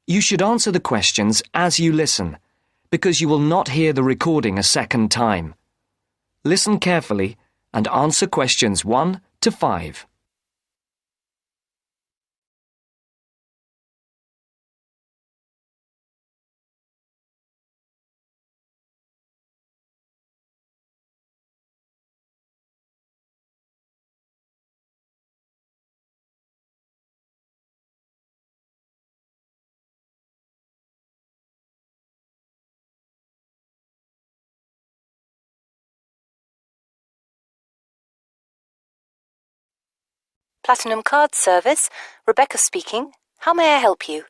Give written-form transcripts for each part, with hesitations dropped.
You should answer the questions as you listen, because you will not hear the recording a second time. Listen carefully and answer questions 1 to 5. Platinum Card Service, Rebecca speaking. How may I help you?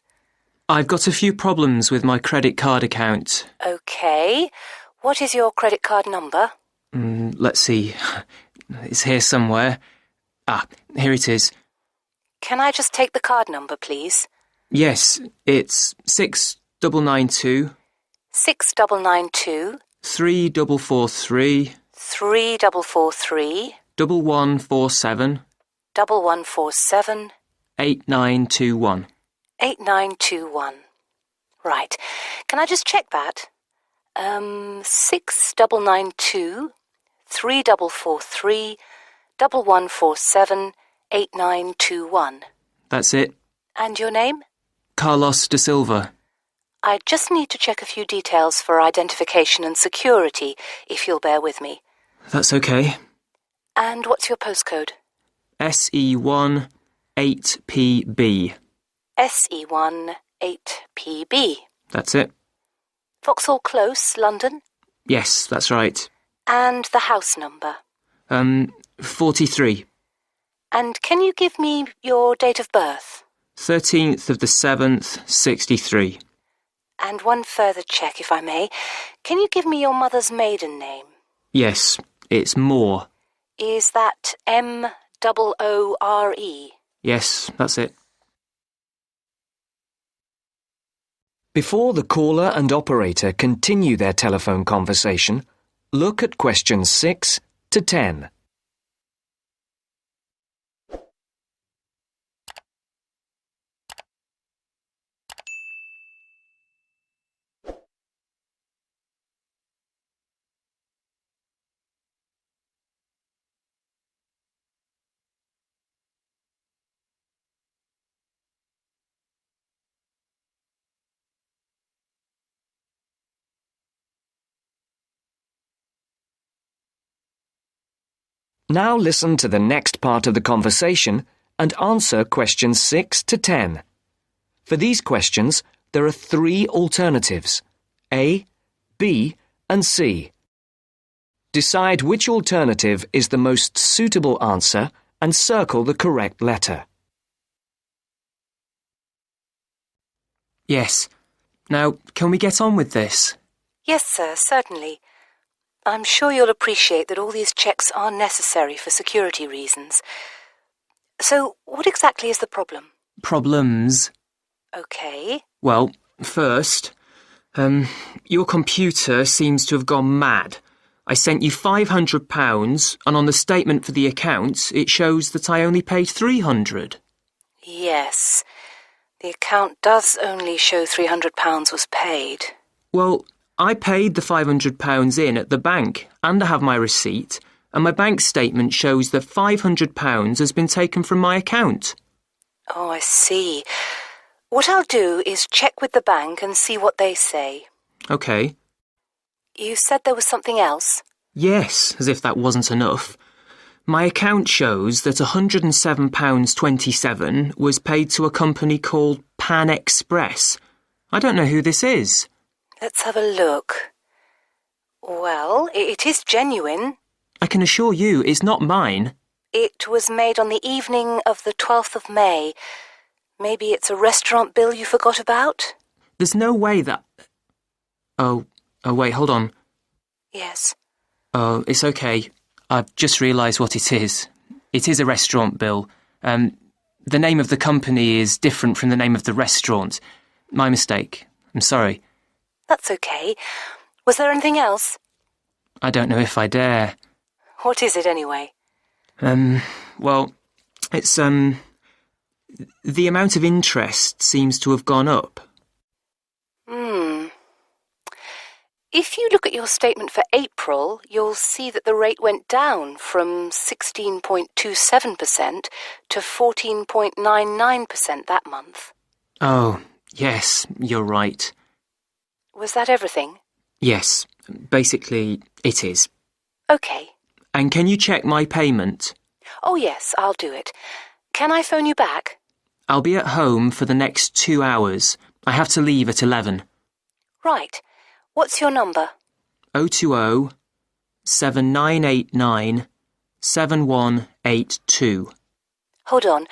I've got a few problems with my credit card account. Okay. What is your credit card number? Let's see. It's here somewhere. Here it is. Can I just take the card number, please? Yes, it's 6992 6992 3443 3443 1147 1147 8921. 8921. Right. Can I just check that? 6992 3443 1147 8921. That's it. And your name? Carlos de Silva. I just need to check a few details for identification and security, if you'll bear with me. That's okay. And what's your postcode? SE1 8PB. SE1 8PB. That's it. Vauxhall Close, London? Yes, that's right. And the house number? 43. And can you give me your date of birth? 13th of the 7th, 63. And one further check, if I may. Can you give me your mother's maiden name? Yes, it's Moore. Is that M-O-O-R-E? Yes, that's it. Before the caller and operator continue their telephone conversation, look at questions 6 to 10. Now listen to the next part of the conversation and answer questions 6 to 10. For these questions, there are 3 alternatives: A, B, and C. Decide which alternative is the most suitable answer and circle the correct letter. Yes. Now, can we get on with this? Yes, sir, certainly. I'm sure you'll appreciate that all these checks are necessary for security reasons. So, what exactly is the problem? Problems? Okay. Well, first, your computer seems to have gone mad. I sent you £500 and on the statement for the account it shows that I only paid £300. Yes. The account does only show £300 was paid. Well, I paid the £500 in at the bank and I have my receipt, and my bank statement shows that £500 has been taken from my account. Oh, I see. What I'll do is check with the bank and see what they say. OK. You said there was something else? Yes, as if that wasn't enough. My account shows that £107.27 was paid to a company called Pan Express. I don't know who this is. Let's have a look. Well, it is genuine. I can assure you it's not mine. It was made on the evening of the 12th of May. Maybe it's a restaurant bill you forgot about? There's no way that... Oh, wait, hold on. Yes. Oh, it's okay. I've just realised what it is. It is a restaurant bill. The name of the company is different from the name of the restaurant. My mistake. I'm sorry. That's okay. Was there anything else? I don't know if I dare. What is it anyway? Well, it's, the amount of interest seems to have gone up. If you look at your statement for April, you'll see that the rate went down from 16.27% to 14.99% that month. Oh, yes, you're right. Was that everything? Yes, basically, it is. OK. And can you check my payment? Oh, yes, I'll do it. Can I phone you back? I'll be at home for the next 2 hours. I have to leave at 11. Right. What's your number? 020 7989 7182. Hold on.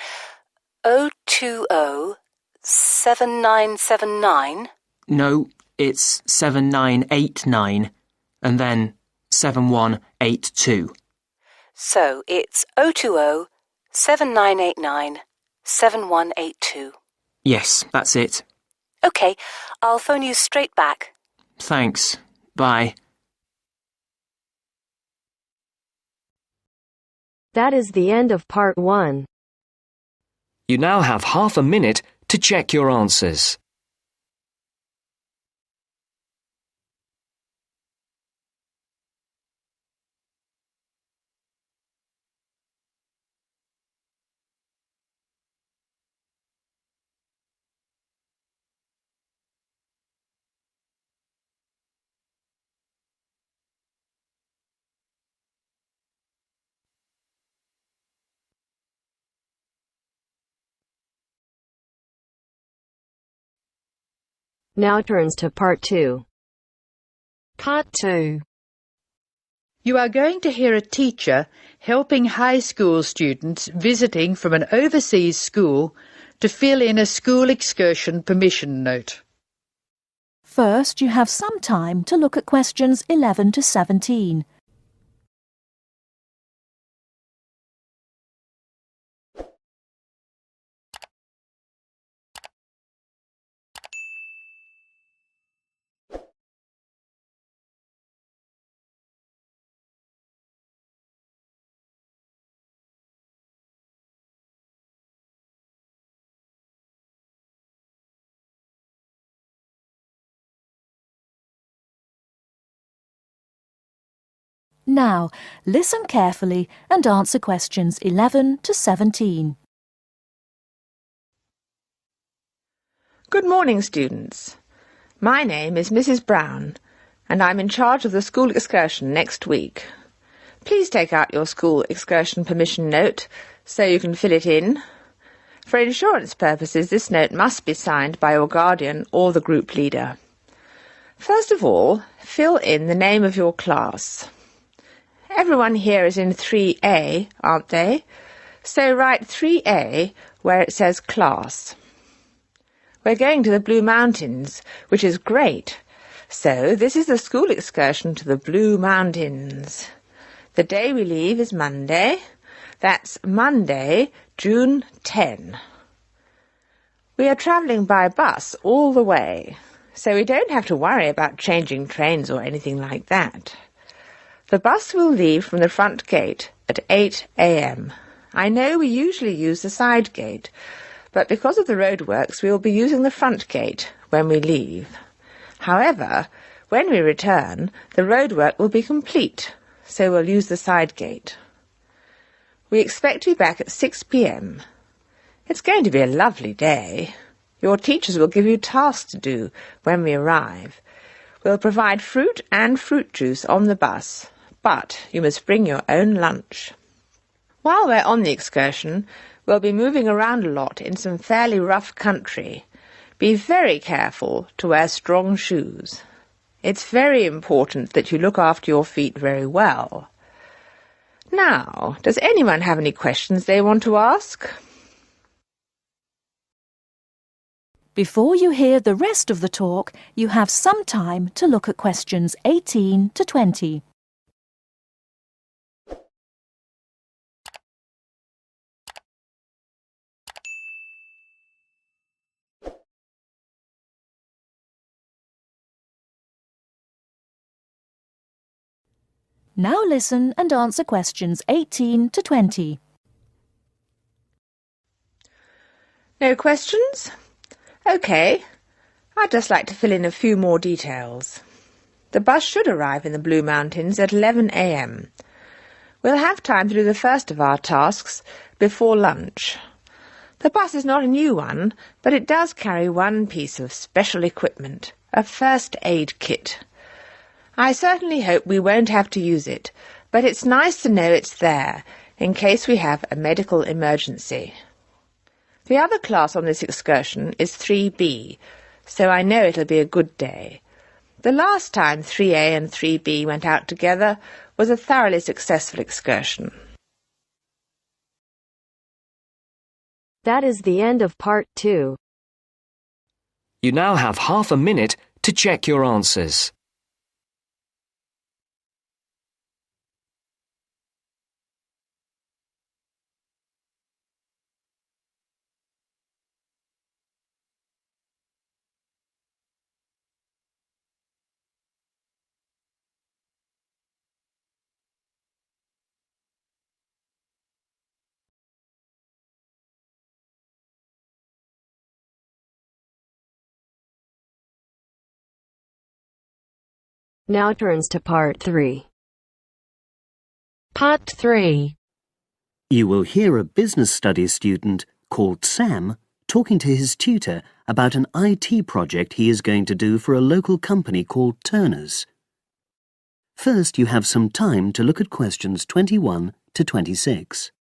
020 7979? No, it's 7989 and then 7182. So it's 020 7989 7182. Yes, that's it. OK, I'll phone you straight back. Thanks. Bye. That is the end of part 1. You now have half a minute to check your answers. Now turns to part 2. Part 2. You are going to hear a teacher helping high school students visiting from an overseas school to fill in a school excursion permission note. First, you have some time to look at questions 11 to 17. Now, listen carefully and answer questions 11 to 17. Good morning, students. My name is Mrs. Brown, and I'm in charge of the school excursion next week. Please take out your school excursion permission note so you can fill it in. For insurance purposes, this note must be signed by your guardian or the group leader. First of all, fill in the name of your class. Everyone here is in 3A, aren't they? So write 3A where it says class. We're going to the Blue Mountains, which is great. So this is the school excursion to the Blue Mountains. The day we leave is Monday. That's Monday, June 10. We are travelling by bus all the way, so we don't have to worry about changing trains or anything like that. The bus will leave from the front gate at 8 a.m. I know we usually use the side gate, but because of the roadworks we will be using the front gate when we leave. However, when we return, the roadwork will be complete, so we'll use the side gate. We expect to be back at 6 p.m. It's going to be a lovely day. Your teachers will give you tasks to do when we arrive. We'll provide fruit and fruit juice on the bus, but you must bring your own lunch. While we're on the excursion, we'll be moving around a lot in some fairly rough country. Be very careful to wear strong shoes. It's very important that you look after your feet very well. Now, does anyone have any questions they want to ask? Before you hear the rest of the talk, you have some time to look at questions 18 to 20. Now listen and answer questions 18 to 20. No questions? OK. I'd just like to fill in a few more details. The bus should arrive in the Blue Mountains at 11 a.m. We'll have time to do the first of our tasks before lunch. The bus is not a new one, but it does carry one piece of special equipment, a first aid kit. I certainly hope we won't have to use it, but it's nice to know it's there in case we have a medical emergency. The other class on this excursion is 3B, so I know it'll be a good day. The last time 3A and 3B went out together was a thoroughly successful excursion. That is the end of part 2. You now have half a minute to check your answers. Now turns to part 3. Part 3. You will hear a business studies student called Sam talking to his tutor about an IT project he is going to do for a local company called Turner's. First, you have some time to look at questions 21 to 26.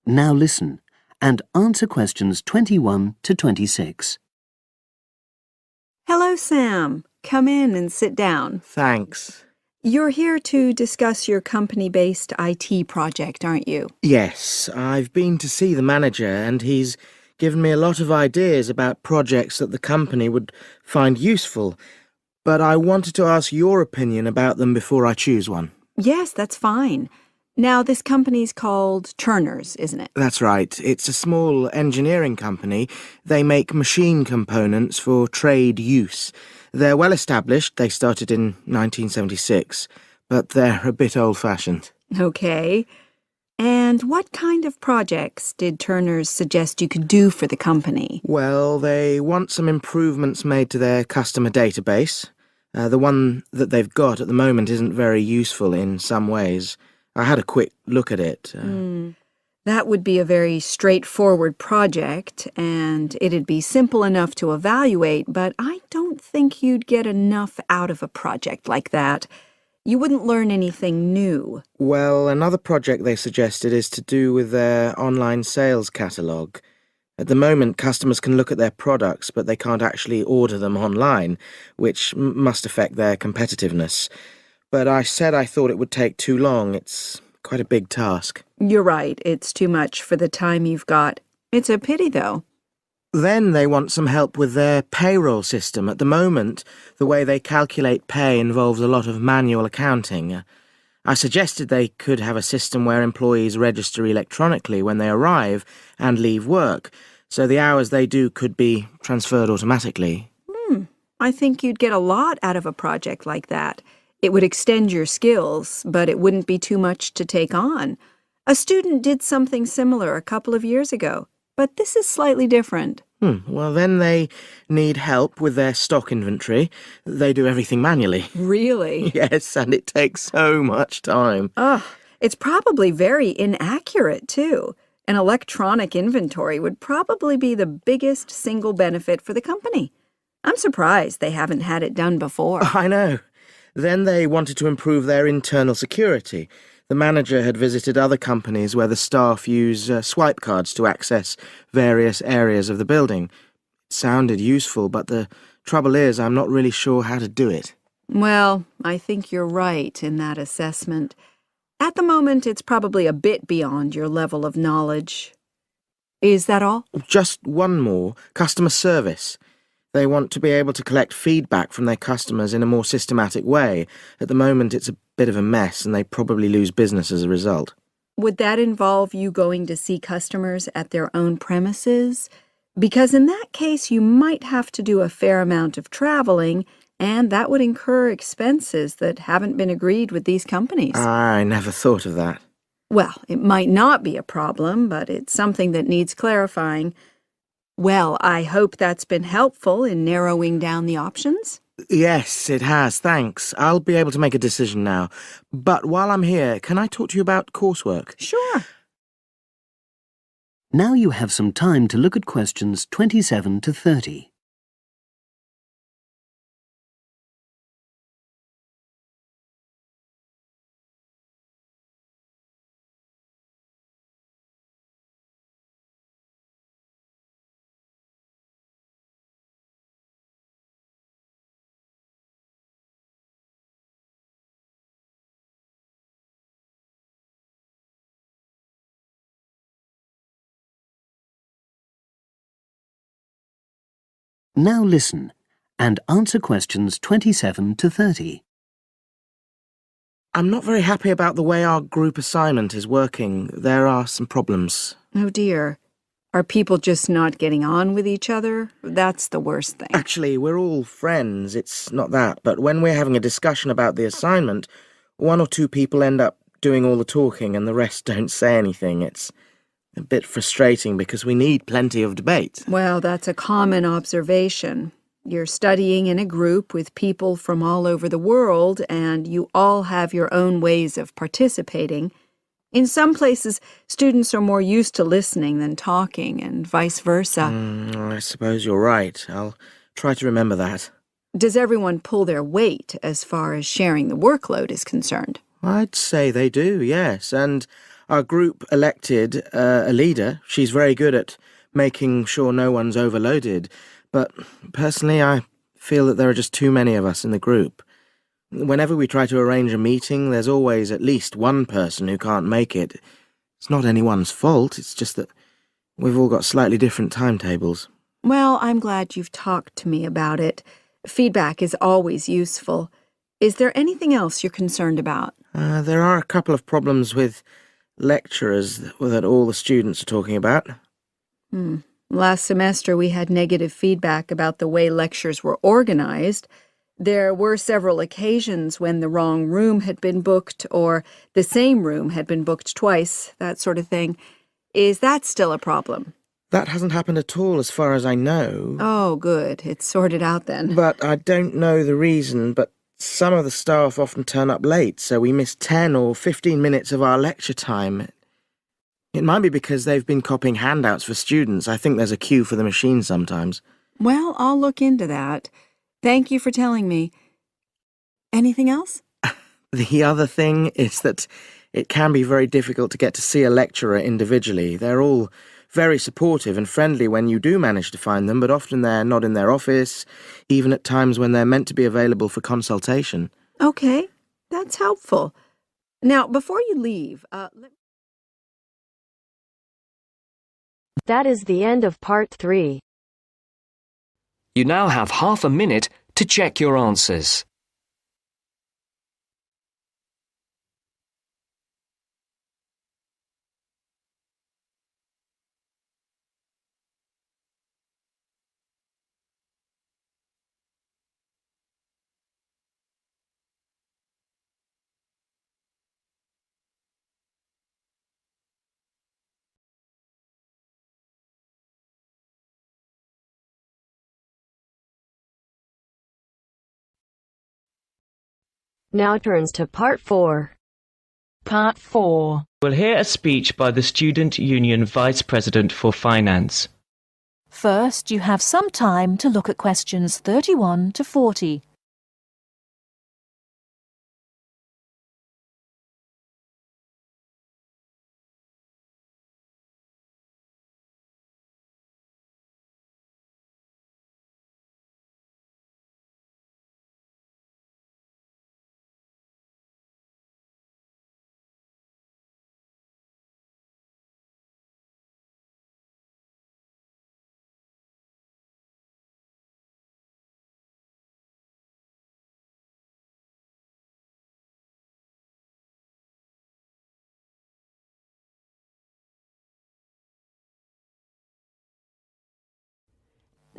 Now listen and answer questions 21 to 26. Hello, Sam. Come in and sit down. Thanks. You're here to discuss your company-based IT project, aren't you? Yes, I've been to see the manager and he's given me a lot of ideas about projects that the company would find useful, but I wanted to ask your opinion about them before I choose one. Yes, that's fine. Now, this company's called Turner's, isn't it? That's right. It's a small engineering company. They make machine components for trade use. They're well established. They started in 1976, but they're a bit old-fashioned. Okay. And what kind of projects did Turner's suggest you could do for the company? Well, they want some improvements made to their customer database. The one that they've got at the moment isn't very useful in some ways. I had a quick look at it. That would be a very straightforward project, and it'd be simple enough to evaluate, but I don't think you'd get enough out of a project like that. You wouldn't learn anything new. Well, another project they suggested is to do with their online sales catalogue. At the moment, customers can look at their products, but they can't actually order them online, which must affect their competitiveness. But I said I thought it would take too long. It's quite a big task. You're right. It's too much for the time you've got. It's a pity, though. Then they want some help with their payroll system. At the moment, the way they calculate pay involves a lot of manual accounting. I suggested they could have a system where employees register electronically when they arrive and leave work, so the hours they do could be transferred automatically. I think you'd get a lot out of a project like that. It would extend your skills, but it wouldn't be too much to take on. A student did something similar a couple of years ago, but this is slightly different. Well, then they need help with their stock inventory. They do everything manually. Really? Yes, and it takes so much time. It's probably very inaccurate, too. An electronic inventory would probably be the biggest single benefit for the company. I'm surprised they haven't had it done before. I know. Then they wanted to improve their internal security. The manager had visited other companies where the staff use swipe cards to access various areas of the building. It sounded useful, but the trouble is I'm not really sure how to do it. Well, I think you're right in that assessment. At the moment, it's probably a bit beyond your level of knowledge. Is that all? Just one more. Customer service. They want to be able to collect feedback from their customers in a more systematic way. At the moment, it's a bit of a mess, and they probably lose business as a result. Would that involve you going to see customers at their own premises? Because in that case, you might have to do a fair amount of traveling, and that would incur expenses that haven't been agreed with these companies. I never thought of that. Well, it might not be a problem, but it's something that needs clarifying. Well, I hope that's been helpful in narrowing down the options. Yes, it has, thanks. I'll be able to make a decision now. But while I'm here, can I talk to you about coursework? Sure. Now you have some time to look at questions 27 to 30. Now listen and answer questions 27 to 30. I'm not very happy about the way our group assignment is working. There are some problems. Oh dear. Are people just not getting on with each other? That's the worst thing. Actually, we're all friends, it's not that. But when we're having a discussion about the assignment, one or two people end up doing all the talking and the rest don't say anything. It's a bit frustrating because we need plenty of debate. Well, that's a common observation. You're studying in a group with people from all over the world, and you all have your own ways of participating. In some places, students are more used to listening than talking, and vice versa. I suppose you're right. I'll try to remember that. Does everyone pull their weight as far as sharing the workload is concerned? I'd say they do, yes. And our group elected a leader. She's very good at making sure no one's overloaded. But personally, I feel that there are just too many of us in the group. Whenever we try to arrange a meeting, there's always at least one person who can't make it. It's not anyone's fault, it's just that we've all got slightly different timetables. Well, I'm glad you've talked to me about it. Feedback is always useful. Is there anything else you're concerned about? There are a couple of problems with lecturers that all the students are talking about. Last semester, we had negative feedback about the way lectures were organized. There were several occasions when the wrong room had been booked or the same room had been booked twice, that sort of thing. Is that still a problem? That hasn't happened at all as far as I know. Oh, good. It's sorted out then. But I don't know the reason, but some of the staff often turn up late, so we miss 10 or 15 minutes of our lecture time. It might be because they've been copying handouts for students. I think there's a queue for the machine sometimes. Well, I'll look into that. Thank you for telling me. Anything else? The other thing is that it can be very difficult to get to see a lecturer individually. They're all very supportive and friendly when you do manage to find them, but often they're not in their office, even at times when they're meant to be available for consultation. Okay, that's helpful. Now, before you leave, That is the end of part 3. You now have half a minute to check your answers. Now turns to part 4. Part 4. We'll hear a speech by the Student Union Vice President for Finance. First, you have some time to look at questions 31 to 40.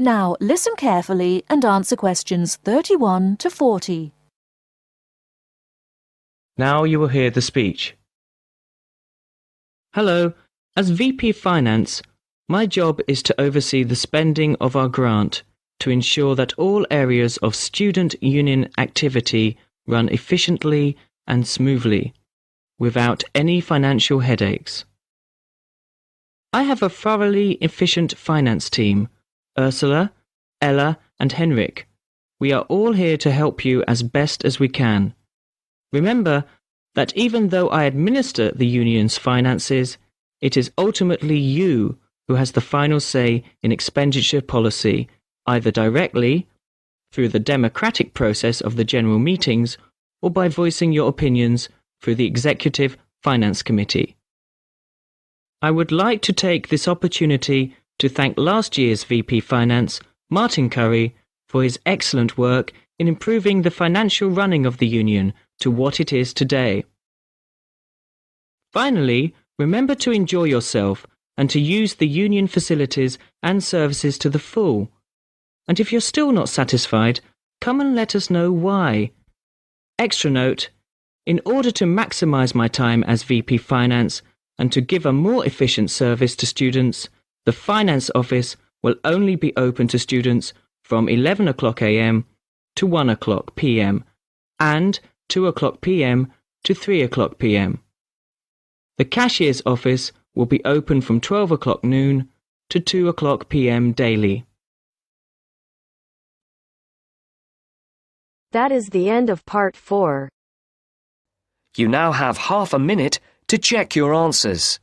Now listen carefully and answer questions 31 to 40. Now you will hear the speech. Hello, as VP Finance, my job is to oversee the spending of our grant to ensure that all areas of student union activity run efficiently and smoothly, without any financial headaches. I have a thoroughly efficient finance team, Ursula, Ella and Henrik. We are all here to help you as best as we can. Remember that even though I administer the union's finances, it is ultimately you who has the final say in expenditure policy, either directly, through the democratic process of the general meetings, or by voicing your opinions through the Executive Finance Committee. I would like to take this opportunity to thank last year's VP Finance, Martin Curry, for his excellent work in improving the financial running of the union to what it is today. Finally, remember to enjoy yourself and to use the union facilities and services to the full. And if you're still not satisfied, come and let us know why. Extra note, in order to maximise my time as VP Finance and to give a more efficient service to students, the Finance Office will only be open to students from 11 o'clock a.m. to 1 o'clock p.m. and 2 o'clock p.m. to 3 o'clock p.m. The Cashier's Office will be open from 12 o'clock noon to 2 o'clock p.m. daily. That is the end of part 4. You now have half a minute to check your answers.